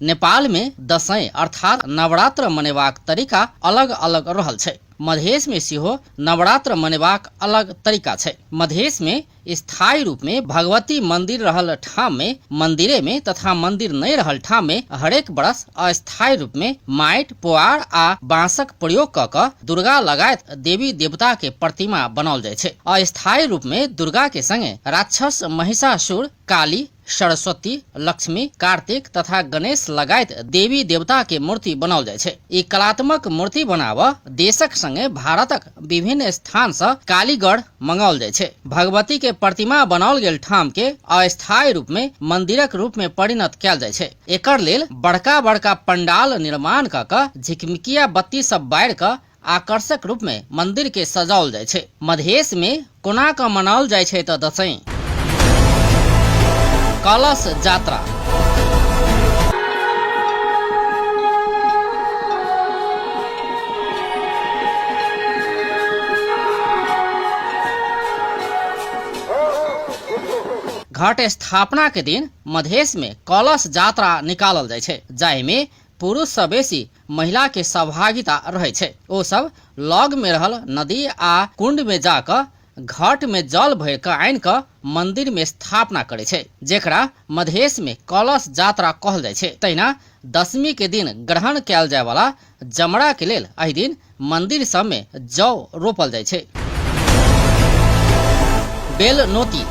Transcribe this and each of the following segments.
नेपाल में दशैं अर्थात नवरात्र मनेबाक तरीका अलग अलग रहल छै। मधेश में सेहो नवरात्र मनेबाक अलग तरीका छै। मधेश में स्थायी रूप में भगवती मंदिर रहल ठाम में मंदिरे में तथा मंदिर नहीं रहल ठाम में हरेक बरस अस्थायी रूप में माटि पुआर आ बांसक प्रयोग क के दुर्गा लगायत देवी देवता के प्रतिमा बनाओल जाय छै। अस्थायी रूप में दुर्गा के संगे राक्षस महिषासुर, काली, सरस्वती, लक्ष्मी, कार्तिक तथा गणेश लगायत देवी देवता के मूर्ति बनाओल जाय छै। ई कलात्मक मूर्ति बनाबऽ देशक संगे भारतक विभिन्न स्थान से कालीगढ़ मंगाओल जाय छै। भगवती के प्रतिमा बनाओल गेल ठाम के अस्थायी रूप में मंदिरक रूप में परिणत कैल जाय छै। एकर लेल बड़का बड़का पंडाल निर्माण क के झिकमिकिया बत्ती सब बारि क आकर्षक रूप में मंदिर के सजाओल जाय छै। मधेश में कोना क मनाओल जाय छै त दशैं कलश यात्रा। घट स्थापना के दिन मधेश में कलश यात्रा निकालल जाय छै, जाहि में पुरुष से बेसी महिला के सहभागिता रहे छै। ओ सब लग में रहल नदी आ कुंड में जाकर घाट में जल भर के आन के मंदिर में स्थापना करे छै, जेकरा मधेश में कलश यात्रा कहल जाय छै। तहिना दशमी के दिन ग्रहण कैल जाय वाला जमरा के लेल एहि दिन मंदिर सब में जौ रोपल जाय छै। बेल नोती।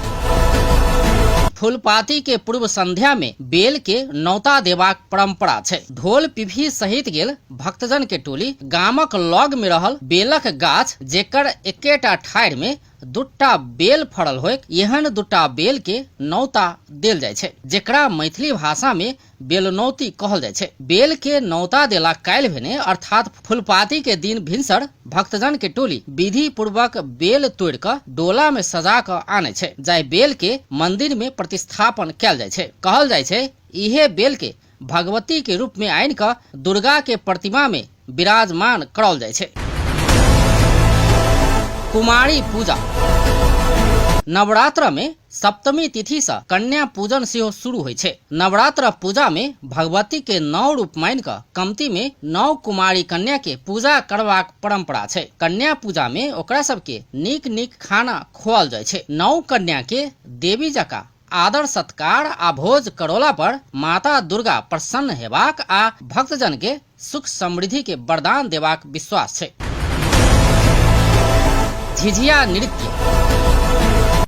फूलपाती के पूर्व संध्या में बेल के नौता देबाक परंपरा छै। ढोल पिपही सहित गेल भक्तजन के टोली गामक लग में रहल बेलक गाछ जेकर एकेटा ठाढ़ में दूटा बेल फड़ल होय एहन दूटा बेल के नौता देल जाय छै, जेकरा मैथिली भाषा में बेलनौती कहल जाय छै। बेल के नौता देला काल्हि भेने अर्थात फूलपाती के दिन भिनसर भक्तजन के टोली विधि पूर्वक बेल तोड़ के डोला में सजा के आने छै, जाय बेल के मंदिर में प्रतिस्थापन कैल जाय छै। कहल जाय छै इहे बेल के भगवती के रूप में आन के दुर्गा के प्रतिमा में विराजमान कराओल जाय छै। कुमारी पूजा। नवरात्र में सप्तमी तिथि से कन्या पूजन सेहो शुरू होय छै। नवरात्र पूजा में भगवती के 9 रूप मान के कमती में 9 कुमारी कन्या के पूजा करबाक परंपरा छै। कन्या पूजा में ओकरा सबके नीक नीक खाना खुआल जाय छै। 9 कन्या के देवी जका आदर सत्कार आ भोज करोला पर माता दुर्गा प्रसन्न हेबाक आ भक्तजन के सुख समृद्धि के वरदान देबाक विश्वास छै। झिझिया नृत्य।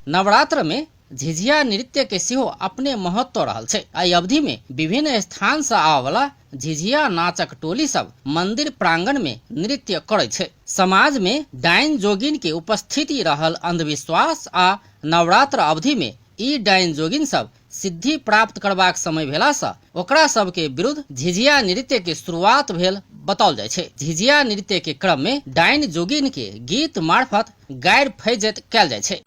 नवरात्र में झिझिया नृत्य के सेहो अपने महत्व रहल छै। एहि अवधि में विभिन्न स्थान से आवे वाला झिझिया नाचक टोली सब मंदिर प्रांगण में नृत्य करे छै। समाज में डाइन जोगिन के उपस्थिति रहल अंधविश्वास आ नवरात्र अवधि में ई डाइन जोगिन सब सिद्धि प्राप्त करबाक समय भेला से ओकरा सब के विरुद्ध झिझिया नृत्य के शुरुआत भेल बताओल जाय छै। झिझिया नृत्य के क्रम में डाइन जोगिन के गीत मार्फत गैर फैजत कैल जाय छै।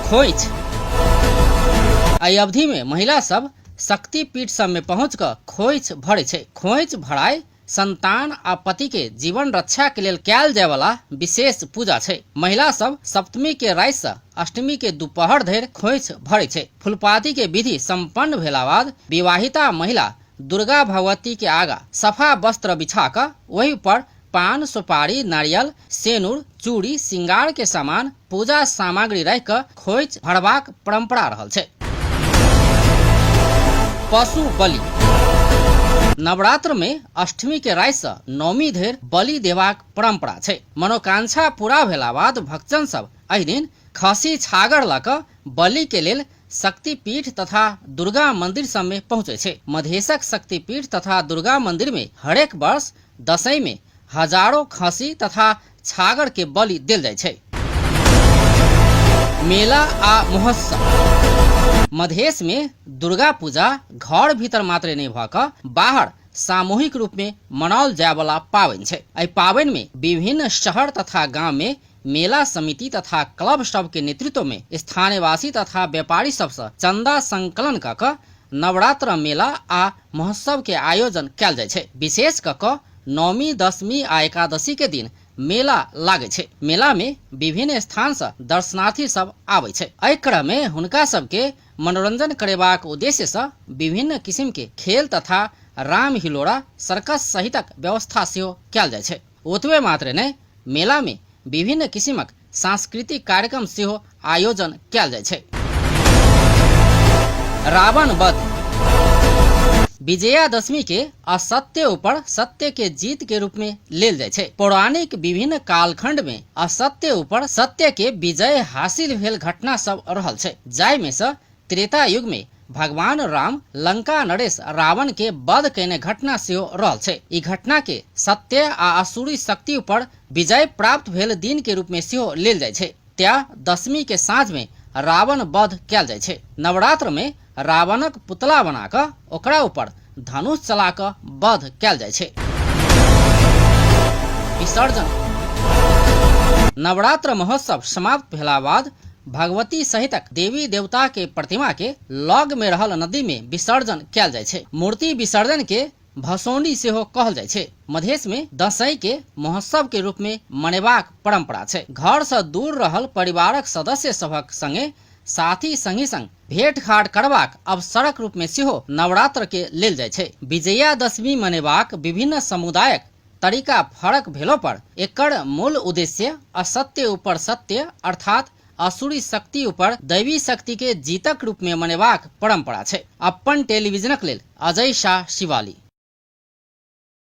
खोइच। एहि अवधि में महिला सब शक्ति पीठ सब में पहुंच कर खोइच भरे छै। खोइच भराई संतान आ पति के जीवन रक्षा के लेल कैल जाय वाला विशेष पूजा छै। महिला सब सप्तमी के राति से अष्टमी के दोपहर धरि खोइच भरे छै। फूलपाती के विधि संपन्न भेला बाद विवाहिता महिला दुर्गा भगवती के आगा सफा वस्त्र बिछा कर वही पर पान, सुपारी, नारियल, सेनुर, चूड़ी, श्रृंगार के सामान, पूजा सामग्री रख कर खोइच भरबाक परंपरा रहल छै। पशु बलि। नवरात्र में अष्टमी के राति से नवमी धरि बलि देबाक परंपरा छै। मनोकांक्षा पूरा भेला बाद भक्तजन सब एहि दिन खसी छागर ल क बलि के लेल शक्तिपीठ तथा दुर्गा मंदिर सब में पहुंचे छै। मधेशक शक्तिपीठ तथा दुर्गा मंदिर में हरेक वर्ष दशैं में हजारों खसी तथा छागर के बलि देल जाय छै। मेला आ महोत्सव। मधेश में दुर्गा पूजा घर भीतर मात्र नहीं भ क बाहर सामूहिक रूप में मनाओल जाय वाला पावनि छै। एहि पावनि में विभिन्न शहर तथा गांव में मेला समिति तथा क्लब सब के नेतृत्व में स्थानीयवासी तथा व्यापारी सब से चंदा संकलन क नवरात्र मेला आ महोत्सव के आयोजन कयल जाइ छै। विशेष क के नवमी, दशमी आ एकादशी के दिन मेला लागे छै। मेला में विभिन्न स्थान से दर्शनार्थी सब आबै छै। एहि क्रम में हुनका सब के मनोरंजन करेबाक उद्देश्य से विभिन्न किस्म के खेल तथा राम हिलोड़ा, सर्कस सहितक व्यवस्था सेहो कयल जाइ छै। ओतबे मात्र नहि, मेला में विभिन्न किस्मक सांस्कृतिक कार्यक्रम सेहो आयोजन कयल जाइ छै। रावण वध। विजयादशमी के असत्य ऊपर सत्य के जीत के रूप में लेल जाइ छै। पौराणिक विभिन्न कालखंड में असत्य ऊपर सत्य के विजय हासिल भेल घटना सब रहल छै, जाय में से त्रेता युग में भगवान राम लंका नरेश रावण के वध कयने घटना सेहो रहल छै। ई घटना के सत्य आ असुरी शक्ति ऊपर विजय प्राप्त भेल दिन के रूप में सेहो लेल जाइ छै। त्या दशमी के साँझ में रावण वध कयल जाइ छै। नवरात्र में रावणक पुतला बना क ओकरा ऊपर धनुष चला क वध कयल जाइ छै। विसर्जन। नवरात्र महोत्सव समाप्त भेला बाद भगवती सहितक देवी देवता के प्रतिमा के लग में रहल नदी में विसर्जन कयल जाइ छै। मूर्ति विसर्जन के भसौनी सेहो कहल जाइ छै। मधेश में दशई के महोत्सव के रूप में मनेबाक परंपरा छै। घर से दूर रहल परिवारक सदस्य सभक संगे साथी संगी संग भेंट घाट करबाक अवसरक रूप में सेहो नवरात्र के लेल जाइ छै। विजयादशमी मनेबाक विभिन्न समुदायक तरीका फरक भेलो पर एकर मूल उद्देश्य असत्य ऊपर सत्य अर्थात असुरी शक्ति ऊपर दैवी शक्ति के जीतक रूप में मनेबाक परंपरा छै। अपन टेलीविजनक लेल अजय शाह, शिवाली।